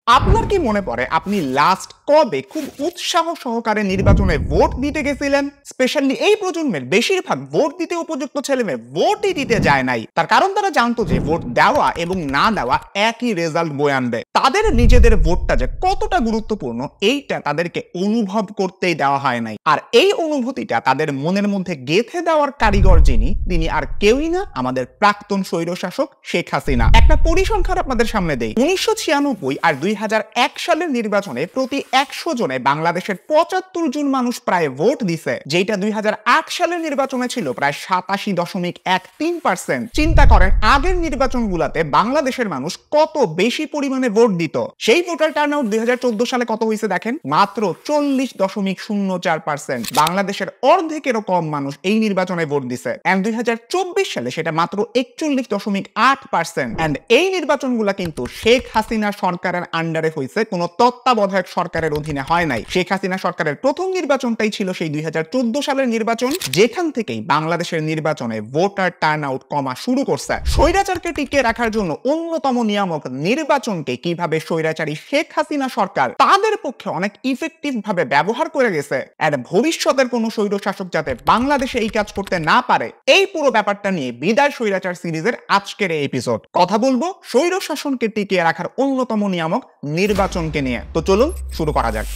আপনার কি মনে পড়ে আপনি লাস্ট কবে খুব উৎসাহ সহকারে নির্বাচনে ভোট দিতে গেছিলেন? স্পেশালি এই প্রজন্মের বেশিরভাগ ভোট দিতে উপযুক্ত ছেলেমেয়ে ভোটই দিতে যায় নাই। তার কারণ তারা জানতো যে ভোট দেওয়া এবং না দেওয়া একই রেজাল্ট বয়ে আনবে। তাদের নিজেদের ভোটটা যে কতটা গুরুত্বপূর্ণ এইটা তাদেরকে অনুভব করতেই দেওয়া হয় নাই। আর এই অনুভূতিটা তাদের মনের মধ্যে গেঁথে দেওয়ার কারিগর তিনি আর কেউই না, আমাদের প্রাক্তন স্বৈরশাসক শেখ হাসিনা। একটা পরিসংখ্যান আপনাদের সামনে দেই। 1996 আর 2001 সালের নির্বাচনে প্রতি 100 জনে বাংলাদেশের 75 জন মানুষ প্রায় ভোট দিছে, যেটা 2008 সালের নির্বাচনে ছিল প্রায় 87.13%। চিন্তা করেন আগের নির্বাচনগুলোতে বাংলাদেশের মানুষ কত বেশি পরিমাণে ভোট দিত। সেই ভোটার টার্নআউট 2014 সালে কত হয়েছে দেখেন, মাত্র 40.04%। বাংলাদেশের অর্ধেকেরও কম মানুষ এই নির্বাচনে ভোট দিছে। এন্ড 2024 সালে সেটা মাত্র 41.8%। এন্ড এই নির্বাচনগুলো কিন্তু শেখ হাসিনা সরকারের আন্ডারে হয়েছে, কোন তত্ত্বাবধায়ক সরকারের অধীনে হয় নাই। শেখ হাসিনা সরকারের প্রথম নির্বাচনটাই ছিল সেই 2014 সালের নির্বাচন, যেখান থেকেই বাংলাদেশের নির্বাচনে ভোটার টার্নআউট কমা শুরু করছে। স্বৈরাচারকে টিকিয়ে রাখার জন্য অন্যতম নিয়ামক নির্বাচনকে কিভাবে স্বৈরাচারী শেখ হাসিনা সরকার তাদের পক্ষে অনেক ইফেক্টিভ ভাবে ব্যবহার করে গেছে, আর ভবিষ্যতের কোন স্বৈরশাসক যাতে বাংলাদেশে এই কাজ করতে না পারে, এই পুরো ব্যাপারটা নিয়ে বিদায় স্বৈরাচার সিরিজের আজকের এই এপিসোড। কথা বলবো স্বৈরশাসনকে টিকিয়ে রাখার অন্যতম নিয়ামক নির্বাচনকে নিয়ে। তো চলুন শুরু করা যাক।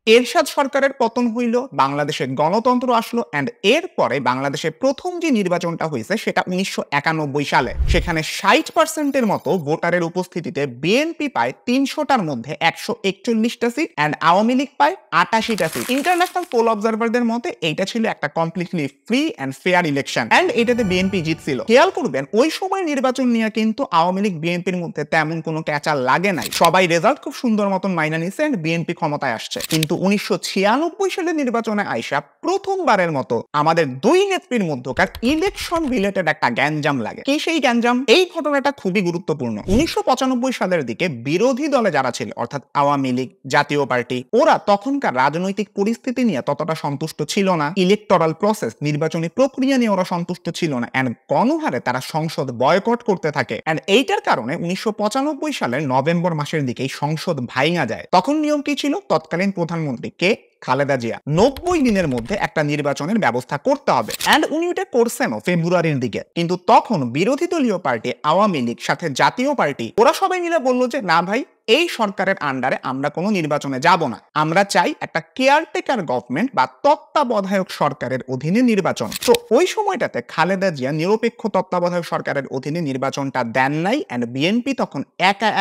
এরশাদ সরকারের পতন হইল, বাংলাদেশে গণতন্ত্র আসলো, এন্ড এরপরে বাংলাদেশে প্রথম যে নির্বাচনটা হয়েছে সেটা 1991 সালে। সেখানে 60% মতো ভোটারের উপস্থিতিতে বিএনপি পায় 300টার মধ্যে 141টা সিট, এন্ড আওয়ামী লীগ পায় 88টা সিট। ইন্টারন্যাশনাল পোল অবজারভারদের মতে এইটা ছিল একটা completely free and fair election, and এটাতে বিএনপি জিতছিল। খেয়াল করবেন ওই সময় নির্বাচন নিয়ে কিন্তু আওয়ামী লীগ বিএনপির মধ্যে তেমন কোনো ক্যাচাল লাগে নাই, সবাই রেজাল্ট খুব সুন্দর মতন মাইনা নিছে, এন্ড বিএনপি ক্ষমতায় আসছে। কিন্তু 1996 সালের নির্বাচনে আইসা প্রথমবারের মতো আমাদের দুই নেত্রীর মধ্যকার ইলেকশন রিলেটেড একটা গ্যাঞ্জাম লাগে। কি সেই গ্যাঞ্জাম? এই ঘটনাটা খুবই গুরুত্বপূর্ণ। 1995 সালের দিকে বিরোধী দলে যারা ছিল, অর্থাৎ আওয়ামী লীগ, জাতীয় পার্টি, ওরা তখনকার রাজনৈতিক পরিস্থিতি নিয়ে ততটা সন্তুষ্ট ছিল না, ইলেকটোরাল প্রসেস, নির্বাচনী প্রক্রিয়া নিয়ে ওরা সন্তুষ্ট ছিল না, এন্ড গণহারে তারা সংসদ বয়কট করতে থাকে। এন্ড এইটার কারণে 1995 সালের নভেম্বর মাসের দিকে সংসদ ভাঙা যায়। তখন নিয়ম কি ছিল? তৎকালীন প্রধানমন্ত্রীকে খালেদা জিয়া 90 দিনের মধ্যে একটা নির্বাচনের ব্যবস্থা করতে হবে, এন্ড উনি এটা করছেনও ফেব্রুয়ারির দিকে। কিন্তু তখন বিরোধী দলীয় পার্টি আওয়ামী লীগ সাথে জাতীয় পার্টি ওরা সবাই মিলে বললো যে না ভাই, এই সরকারের আন্ডারে আমরা কোনো নির্বাচনে যাব না, আমরা চাই একটা কেয়ারটেকার গভর্নমেন্ট বা তত্ত্বাবধায়ক সরকারের অধীনে নির্বাচন। তো ওই সময়টাতে খালেদা জিয়া নিরপেক্ষ তত্ত্বাবধায়ক সরকারের অধীনে নির্বাচনটা দেন নাই, এন্ড বিএনপি তখন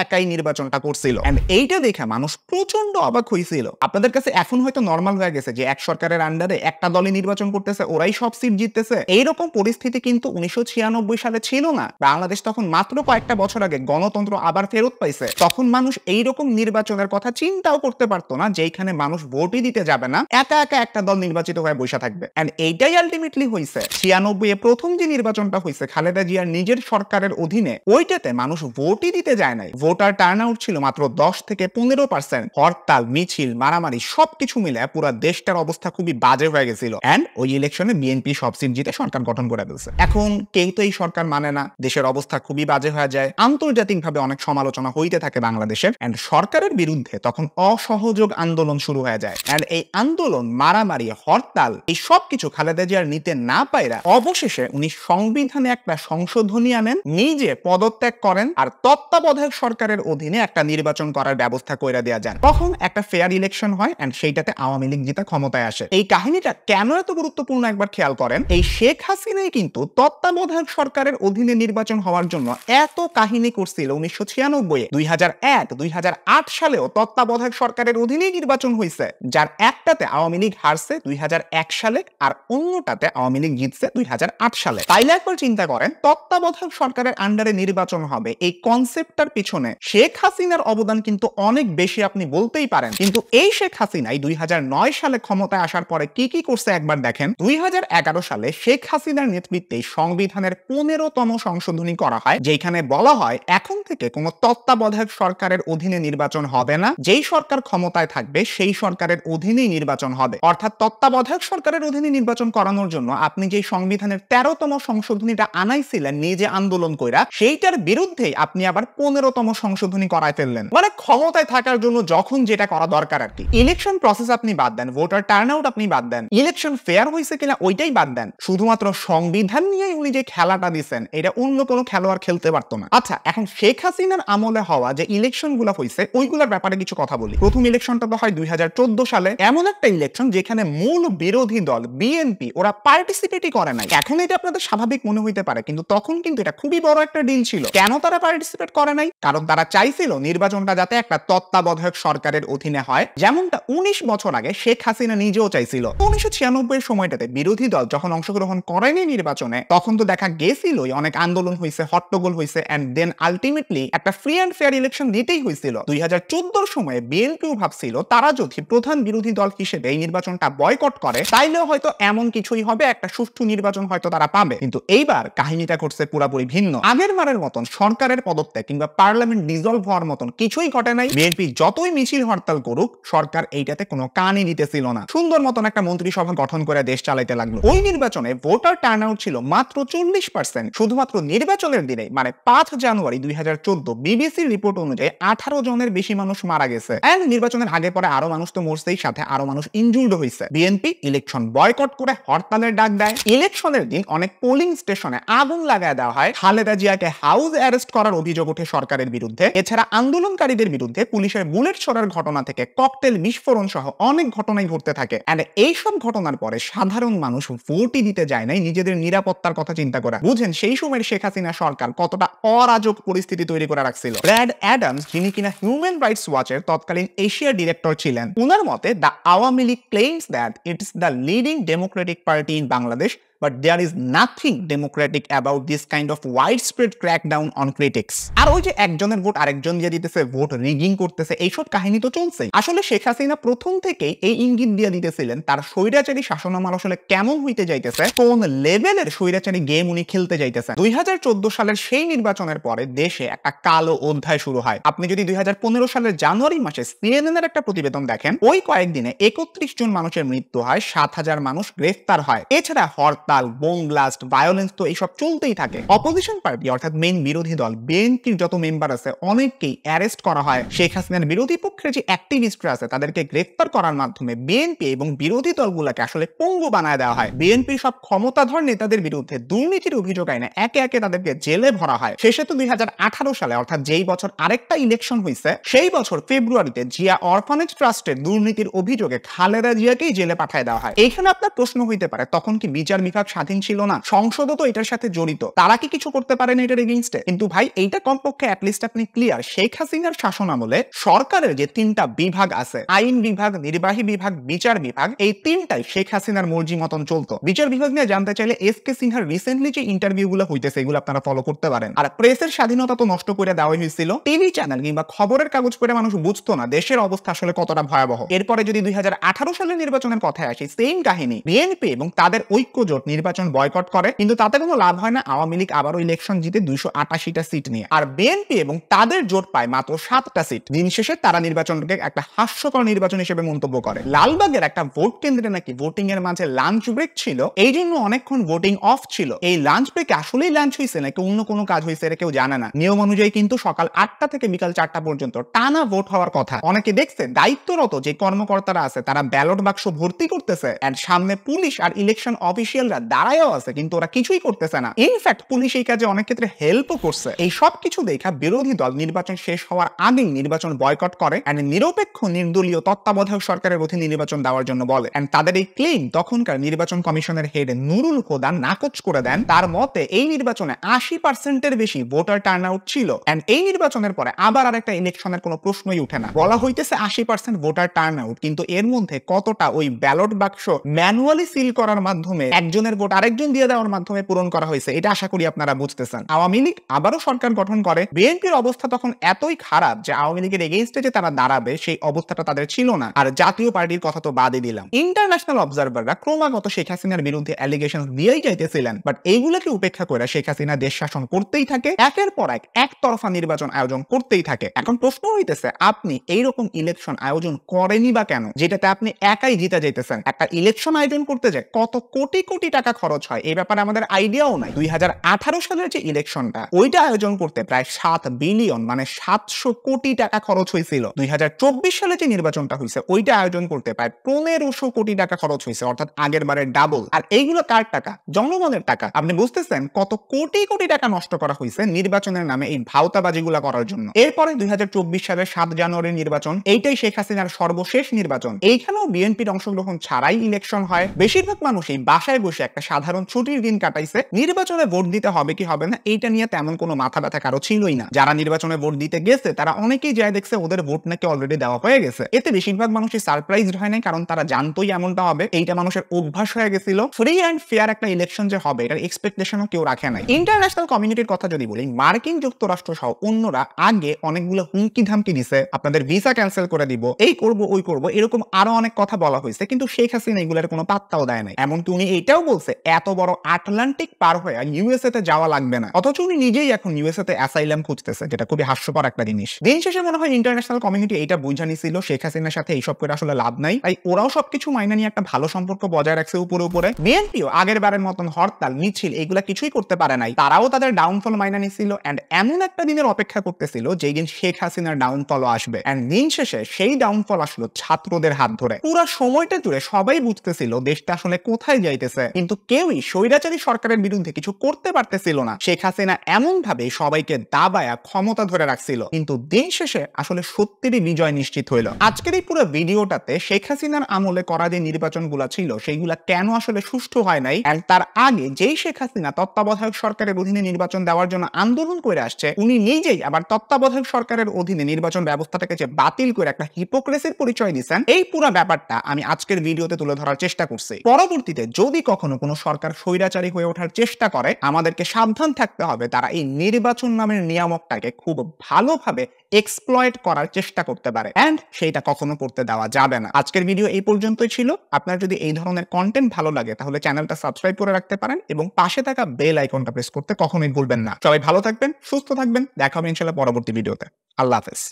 একাই নির্বাচনটা করছিল। এন্ড এইটা দেখে মানুষ প্রচন্ড অবাক হয়েছিল। আপনাদের কাছে এখন হয়তো নরমাল হয়ে গেছে যে এক সরকারের আন্ডারে একটা দলে নির্বাচন করতেছে, ওরাই সব সিট জিততেছে। এইরকম পরিস্থিতি কিন্তু 1996 সালে ছিল না। বাংলাদেশ তখন মাত্র কয়েকটা বছর আগে গণতন্ত্র আবার ফেরত পাইছে। তখন মানুষ এইরকম নির্বাচনের কথা চিন্তাও করতে পারতো না, যেখানে মানুষ ভোটই দিতে যাবে না, একা একটা দল নির্বাচিত হয়ে বসে থাকবে। এন্ড এইটাই আলটিমেটলি হয়েছে। 96 প্রথম যে নির্বাচনটা হয়েছে খালেদা জিয়ার নিজের সরকারের অধীনে, ওইটাতে মানুষ ভোটই দিতে যায় নাই। ভোটার টার্নআউট ছিল মাত্র 10 থেকে 15%। হরতাল, মিছিল, মারামারি সবকিছু মিলে পুরো দেশটার অবস্থা খুবই বাজে হয়ে গেছিল। এন্ড ওই ইলেকশনে বিএনপি সব সিট জিতে সরকার গঠন করে ফেলছে। এখন কেউ তো এই সরকার মানে না, দেশের অবস্থা খুবই বাজে হয়ে যায়, আন্তর্জাতিকভাবে অনেক সমালোচনা হইতে থাকে বাংলাদেশের। এন্ড সরকারের বিরুদ্ধে তখন অসহযোগ আন্দোলন শুরু হয়ে যায়। এন্ড এই আন্দোলন, মারামারি, হরতাল, এই সবকিছু খালেদা জিয়ার নিতে না পাইরা অবশেষে উনি সংবিধানে একটা সংশোধনী আনেন, নিজে পদত্যাগ করেন, আর তত্ত্বাবধায়ক সরকারের অধীনে একটা নির্বাচন করার ব্যবস্থা কইরা দেয়া যান। তখন একটা ফেয়ার ইলেকশন হয়, এন্ড সেইটাতে আওয়ামী লীগ জিতা ক্ষমতায় আসে। এই কাহিনীটা কেন এত গুরুত্বপূর্ণ একবার খেয়াল করেন। এই শেখ হাসিনাই কিন্তু তত্ত্বাবধায়ক সরকারের অধীনে নির্বাচন হওয়ার জন্য এত কাহিনী করছিল 1996, 2001, 2008 সালেও তত্ত্বাবধায়ক সরকারের অধীনেই নির্বাচন হয়েছে, যার একটাতে আওয়ামী লীগ হারছে 2001 সালে, আর অন্যটাতে আওয়ামী লীগ জিতছে 2008 সালে। তাইলে একবার চিন্তা করেন, তত্ত্বাবধায়ক সরকারের আন্ডারে নির্বাচন হবে, এই কনসেপ্টটার পিছনে শেখ হাসিনার অবদান কিন্তু অনেক বেশি, আপনি বলতেই পারেন। কিন্তু এই শেখ হাসিনাই 2009 সালে ক্ষমতায় আসার পরে কি করছে একবার দেখেন। 2011 সালে শেখ হাসিনার নেতৃত্বে সংবিধানের 15তম সংশোধনী করা হয়, যেখানে বলা হয় এখন থেকে কোন তত্ত্বাবধায়ক সরকারের অধীনে নির্বাচন হবে না, যেই সরকার ক্ষমতায় থাকবে সেই সরকারের অধীনেই নির্বাচন হবে। অর্থাৎ তত্ত্বাবধায়ক সরকারের অধীনে নির্বাচন করানোর জন্য আপনি যেই সংবিধানের 13তম সংশোধনীটা আনাইছিলেন নিজে আন্দোলন কইরা, সেইটার বিরুদ্ধেই আপনি আবার 15তম সংশোধনী করায় ফেললেন। মানে ক্ষমতায় থাকার জন্য যখন যেটা করা দরকার আর কি। ইলেকশন প্রসেস আপনি বাদ দেন, ভোটার টার্নআউট আপনি বাদ দেন, ইলেকশন ফেয়ার হয়েছে কিনা ওইটাই বাদ দেন, শুধুমাত্র সংবিধান নিয়ে উনি যে খেলাটা দিচ্ছেন এটা অন্য কোনো খেলোয়াড় খেলতে পারতো না। আচ্ছা, এখন শেখ হাসিনার আমলে হওয়া যে ইলেকশন গুলা হয়েছে ওইগুলোর ব্যাপারে কিছু কথা বলি। প্রথম ইলেকশনটা তো হয় 2014 সালে, এমন একটা ইলেকশন যেখানে মূল বিরোধী দল বিএনপি ওরা পার্টিসিপেটই করে নাই। এখন এটা আপনাদের স্বাভাবিক মনে হইতে পারে, কিন্তু তখন কিন্তু এটা খুবই বড় একটা ডিল ছিল। কেন তারা পার্টিসিপেট করে নাই? কারণ তারা চাইছিল নির্বাচনটা যাতে একটা তত্ত্বাবধায়ক সরকারের অধীনে হয়, যেমনটা 19 বছর আগে শেখ হাসিনা নিজেও চাইছিল। 1996 এর সময়টাতে বিরোধী দল যখন অংশগ্রহণ করেনি নির্বাচনে, তখন তো দেখা গেছিলই অনেক আন্দোলন হয়েছে, হট্টগোল হয়েছে, এন্ড দেন আলটিমেটলি একটা ফ্রি অ্যান্ড ফেয়ার ইলেকশন দিতেই হয়েছিল। 2014 সময়ে বিএনপিও ভাবছিল তারা যদি প্রধান বিরোধী দল হিসেবে এই নির্বাচনটা বয়কট করে তাইলে হয়তো এমন কিছুই হবে, একটা সুষ্ঠু নির্বাচন হয়তো তারা পাবে। কিন্তু এইবার কাহিনীটা ঘটছে পুরোপুরি ভিন্ন। আগের বারের মতন সরকারের পদত্যাগ কিংবা পার্লামেন্ট ডিসলভ হওয়ার মতন কিছুই ঘটে নাই। বিএনপি যতই মিছিল হরতাল করুক, সরকার এইটাতে কোনো কানই দিতেছিল না। সুন্দর মতন একটা মন্ত্রিসভা গঠন করে দেশ চালাইতে লাগলো। ওই নির্বাচনে ভোটার টার্নআউট ছিল মাত্র 40%। শুধুমাত্র নির্বাচনের দিনে মানে 5 জানুয়ারি 2014 বিবিসির রিপোর্ট অনুযায়ী 18 জনের বেশি মানুষ মারা গেছে। এন্ড নির্বাচনের আগে পরে আরো মানুষ তো মরছেই, সাথে আরো মানুষ ইনজুর্ড হয়েছে। বিএনপি ইলেকশন বয়কট করে হরতালের ডাক দেয়। ইলেকশনের দিন অনেক পোলিং স্টেশনে আগুন লাগায় দেওয়া হয়। খালেদা জিয়াকে হাউস অ্যারেস্ট করার অভিযোগ ওঠে সরকারের বিরুদ্ধে। এছাড়া আন্দোলনকারীদের বিরুদ্ধে পুলিশের বুলেট ছোড়ার ঘটনা থেকে ককটেল বিস্ফোরণ সহ অনেক ঘটনাই ঘটতে থাকে। এন্ড এইসব ঘটনার পরে সাধারণ মানুষ ভোটই দিতে যায় নাই নিজেদের নিরাপত্তার কথা চিন্তা করে। বুঝেন সেই সময়ের শেখ হাসিনা সরকার কতটা অরাজক পরিস্থিতি তৈরি করে রাখছিল। ব্র্যাড অ্যাডামস, যিনি কিনা হিউম্যান রাইটস ওয়াচের তৎকালীন এশিয়া ডিরেক্টর ছিলেন, উনার মতে the Awami League claims that it's the leading Democratic party in Bangladesh, but there is nothing democratic about this kind of widespread crackdown on critics. আর ওই যে একজনের ভোট আরেকজন দিয়ে দিতেছে, ভোট রিগিং করতেছে, এইসব কাহিনী তো চলছে। আসলে শেখ হাসিনা প্রথম থেকেই এই ইঙ্গিত দিয়ে দিতেছিলেন তার স্বৈরাচারী শাসনামল আসলে কেমন হইতে যাইতেছে, কোন লেভেলের স্বৈরাচারী গেম উনি খেলতে যাইতেছেন। 2014 সালের সেই নির্বাচনের পরে দেশে একটা কালো অধ্যায় শুরু হয়। আপনি যদি 2015 সালের জানুয়ারি মাসে সিএনএন এর একটা প্রতিবেদন দেখেন, ওই কয়েকদিনে 31 জন মানুষের মৃত্যু হয়, 7,000 মানুষ গ্রেফতার হয়। এছাড়া হরতাল, বোম ব্লাস্ট, ভায়োলেন্স তো এইসব চলতেই থাকে। অপোজিশন পার্টি অর্থাৎ মেইন বিরোধী দল বিএনপির যত মেম্বার আছে অনেককেই অ্যারেস্ট করা হয়। শেখ হাসিনার বিরোধী পক্ষের যে অ্যাক্টিভিস্টরা আছে তাদেরকে গ্রেফতার করার মাধ্যমে বিএনপি এবং বিরোধী দলগুলোকে আসলে পঙ্গু বানায় দেওয়া হয়। বিএনপির সব ক্ষমতাধর নেতাদের বিরুদ্ধে দুর্নীতির অভিযোগ আইনে একে একে তাদেরকে জেলে ভরা হয়। শেষে তো 2018 সালে অর্থাৎ যেই বছর আরেকটা ইলেকশন হয়েছে, সেই বছর ফেব্রুয়ারিতে জিয়া অরফানেজ ট্রাস্টের দুর্নীতির অভিযোগে খালেদা জিয়াকেই জেলে পাঠায় দেওয়া হয়। এইখানে আপনার প্রশ্ন হইতে পারে, তখন কি বিচার বিভাগ স্বাধীন ছিল না? সংসদও তো এটার সাথে জড়িত, তারা কি কিছু করতে পারেন এটার এগেইনস্টে? কিন্তু ভাই এইটা কমপক্ষে অ্যাটলিস্ট আপনি ক্লিয়ার, শেখ হাসিনার শাসন আমলে সরকারের যে 3টা বিভাগ আছে, আইন বিভাগ, নির্বাহী বিভাগ, বিচার বিভাগ, এই 3টাই শেখ হাসিনার মর্জি মতন চলতো। বিচার বিভাগ নিয়ে জানতে চাইলে এসকে সিনহার রিসেন্টলি যে ইন্টারভিউ গুলো হইতেছে এগুলো আপনারা ফলো করতে পারেন। আর প্রেসের স্বাধীনতা তো নষ্ট করে দেওয়া হয়েছিল। টিভি চ্যানেল কিংবা খবরের কাগজ পড়ে মানুষ বুঝতো না দেশের অবস্থা আসলে কতটা ভয়াবহ। এরপরে যদি 2018 সালের নির্বাচনের কথায় আসি, সেম কাহিনী। বিএনপি এবং তাদের ঐক্য জোট নির্বাচন বয়কট করে, কিন্তু তাতে কোনো লাভ হয় না। আওয়ামী লীগ আবারও ইলেকশন জিতে 288টা সিট নিয়ে, আর বিএনপি এবং তাদের জোট পায় মাত্র 7টা সিট। দিন শেষে তারা নির্বাচনকে একটা হাস্যকর নির্বাচন হিসেবে মন্তব্য করে। লালবাগের একটা ভোট কেন্দ্রে নাকি ভোটিং এর মাঝে লাঞ্চ ব্রেক ছিল, এই জন্য অনেকক্ষণ ভোটিং অফ ছিল। এই লাঞ্চ ব্রেকে আসলেই লাঞ্চ হয়েছে নাকি অন্য কোনো কাজ হয়েছে এটা কেউ জানে না। নিয়ম অনুযায়ী কিন্তু সকাল 8টা থেকে বিকাল 4টা পর্যন্ত টানা ভোট হওয়ার কথা। অনেকে দেখছে দায়িত্বরত যে কর্মকর্তারা আছে তারা ব্যালট বাক্স ভর্তি করতেছে, এন্ড সামনে পুলিশ আর ইলেকশন অফিসিয়ালরা দাঁড়ায়ও আছে, কিন্তু ওরা কিছুই করতেছে না। ইনফ্যাক্ট পুলিশ এই কাজে অনেক ক্ষেত্রে হেল্পও করছে। এই সব কিছু দেখা বিরোধী দল নির্বাচন শেষ হওয়ার আগেই নির্বাচন বয়কট করে এন্ড নিরপেক্ষ নির্দলীয় তত্ত্বাবধায়ক সরকারের অধীনে নির্বাচন দেওয়ার জন্য বলে। এন্ড তাদের এই ক্লেম তখনকার নির্বাচন কমিশনের হেড নুরুল হুদা নাকচ করে দেন। তার মতে এই নির্বাচনে 80%-এর বেশি ভোটার টার্নআউট ছিল। এন্ড এই নির্বাচনের পরে আবার আরেকটা ইলেকশনের কোনো প্রশ্নই উঠে না। বলা হইতেছে 80% ভোটার টার্নআউট, কিন্তু এর মধ্যে কতটা ওই ব্যালট বাক্স ম্যানুয়ালি সিল করার মাধ্যমে একজন একজনের ভোট আরেকজন দিয়ে দেওয়ার মাধ্যমে পূরণ করা হয়েছে, এটা আশা করি আপনারা বুঝতেছেন। আওয়ামী লীগ আবারও সরকার গঠন করে। বিএনপির অবস্থা তখন এতই খারাপ যে আওয়ামী লীগের এগেইনস্টে যে তারা দাঁড়াবে সেই অবস্থাটা তাদের ছিল না। আর জাতীয় পার্টির কথা তো বাদই দিলাম। ইন্টারন্যাশনাল অবজারভাররা ক্রমাগত শেখ হাসিনার বিরুদ্ধে অ্যালিগেশন দিয়েই যাইতেছিলেন, বাট এইগুলোকে উপেক্ষা করে শেখ হাসিনা দেশ শাসন করতেই থাকে, একের পর এক একতরফা নির্বাচন আয়োজন করতেই থাকে। এখন প্রশ্ন হইতেছে, আপনি এইরকম ইলেকশন আয়োজন করেনি বা কেন, যেটাতে আপনি একাই জিতে যাইতেছেন? একটা ইলেকশন আয়োজন করতে যায় কত কোটি কোটি টাকা খরচ হয় এই ব্যাপারে আমাদের আইডিয়াও নাই। 2018 সালের যে ইলেকশনটা, ওইটা আয়োজন করতে প্রায় 7 বিলিয়ন মানে 700 কোটি টাকা খরচ হয়েছিল। 2024 সালে যে নির্বাচনটা হয়েছে, ওইটা আয়োজন করতে প্রায় 1500 কোটি টাকা খরচ হয়েছে, অর্থাৎ আগের বারের ডাবল। আর এইগুলো কার টাকা? জনগণের টাকা। আপনি বুঝতেছেন কত কোটি কোটি টাকা নষ্ট করা হয়েছে নির্বাচনের নামে এই ভাওতাবাজিগুলা করার জন্য। এরপরে 2024 সালের 7 জানুয়ারির নির্বাচন, এইটাই শেখ হাসিনার সর্বশেষ নির্বাচন। এইখানেও বিএনপির অংশগ্রহণ ছাড়াই ইলেকশন হয়। বেশিরভাগ মানুষই বাসায় বসে একটা সাধারণ ছুটির দিন কাটাইছে। নির্বাচনে ভোট দিতে হবে কি হবে না এইটা নিয়ে তেমন কোনো মাথা ব্যথা কারো ছিলই না। যারা নির্বাচনে ভোট দিতে গেছে তারা অনেকেই যায় দেখছে ওদের ভোট নাকি অলরেডি দেওয়া হয়ে গেছে। এতে বেশিরভাগ মানুষই সারপ্রাইজড হয় নাই, কারণ তারা জানতোই এমনটা হবে। এইটা মানুষের অভ্যাস হয়ে গেছিল। ফ্রি অ্যান্ড ফেয়ার একটা ইলেকশন যে হবে এটার এক্সপেকটেশনও কেউ রাখে নাই। ইন্টারন্যাশনাল কমিউনিটির কথা যদি বলি, মার্কিন যুক্তরাষ্ট্র সহ অন্যরা আগে অনেকগুলো হুমকি ধামকি দিছে, আপনাদের ভিসা ক্যান্সেল করে দিব, এই করব ওই করব, এরকম আরো অনেক কথা বলা হয়েছে, কিন্তু শেখ হাসিনা এগুলোর কোনো পাত্তাও দেয় নাই। এমনকি উনি এটাও বলছে এত বড় আটলান্টিক পার হয়ে ইউএসএ তে যাওয়া লাগবে না, অথচ উনি নিজেই এখন ইউএসএ তে অ্যাসাইলাম খুঁজতেছে, যেটা খুবই হাস্যকর একটা জিনিস। দিন শেষে মনে হয় ইন্টারন্যাশনাল কমিউনিটি এইটা বুঝা নিছিল শেখ হাসিনার সাথে এইসব করে আসলে লাভ নাই, তাই ওরাও সবকিছু মাইনা নিয়ে একটা ভালো সম্পর্ক বজায় রাখছে উপরে উপরে। বিএনপিও আগের বারের মতন হরতাল মিছিল এগুলা কিছুই করতে পারে নাই, তারাও তাদের ডাউনফল মাইনা নিছিল এন্ড এমন একটা দিনের অপেক্ষা করতেছিল যেই দিন শেখ হাসিনার ডাউনফল আসবে। এন্ড দিন শেষে সেই ডাউনফল আসলো ছাত্রদের হাত ধরে। পুরো সময়টা জুড়ে সবাই বুঝতেছিল দেশটা আসলে কোথায় যাইতেছে, কিন্তু কেউই স্বৈরাচারী সরকারের বিরুদ্ধে কিছু করতে পারতেছিল না। শেখ হাসিনা এমন ভাবে সবাইকে দাবায়া ক্ষমতা ধরে রাখছিল, কিন্তু দিন শেষে আসলে সত্যিরই বিজয় নিশ্চিত হইল। আজকের এই পুরো ভিডিওটাতে শেখ হাসিনার আমলে করা যে নির্বাচনগুলো ছিল সেইগুলা কেন আসলে সুষ্ঠু হয় নাই, এন্ড তার আগে যেই শেখ হাসিনা তত্ত্বাবধায়ক সরকারের অধীনে নির্বাচন দেওয়ার জন্য আন্দোলন করে আসছে, উনি নিজেই আবার তত্ত্বাবধায়ক সরকারের অধীনে নির্বাচন ব্যবস্থাটাকে যে বাতিল করে একটা হিপোক্রেসির পরিচয় দিচ্ছেন, এই পুরো ব্যাপারটা আমি আজকের ভিডিওতে তুলে ধরার চেষ্টা করছি। পরবর্তীতে যদি কখনো কোনো সরকার স্বৈরাচারী হয়ে ওঠার চেষ্টা করে, আমাদেরকে সাবধান থাকতে হবে তারা এই নির্বাচন নামের নিয়ামকটাকে খুব ভালোভাবে এক্সপ্লয়েট করার চেষ্টা করতে পারে, এন্ড সেইটা কখনো করতে দেওয়া যাবে না। আজকের ভিডিও এই পর্যন্তই ছিল। আপনার যদি এই ধরনের কন্টেন্ট ভালো লাগে তাহলে চ্যানেলটা সাবস্ক্রাইব করে রাখতে পারেন এবং পাশে থাকা বেল আইকনটা প্রেস করতে কখনোই ভুলবেন না। সবাই ভালো থাকবেন, সুস্থ থাকবেন, দেখা হবে ইনশাআল্লাহ পরবর্তী ভিডিওতে। আল্লাহ হাফেজ।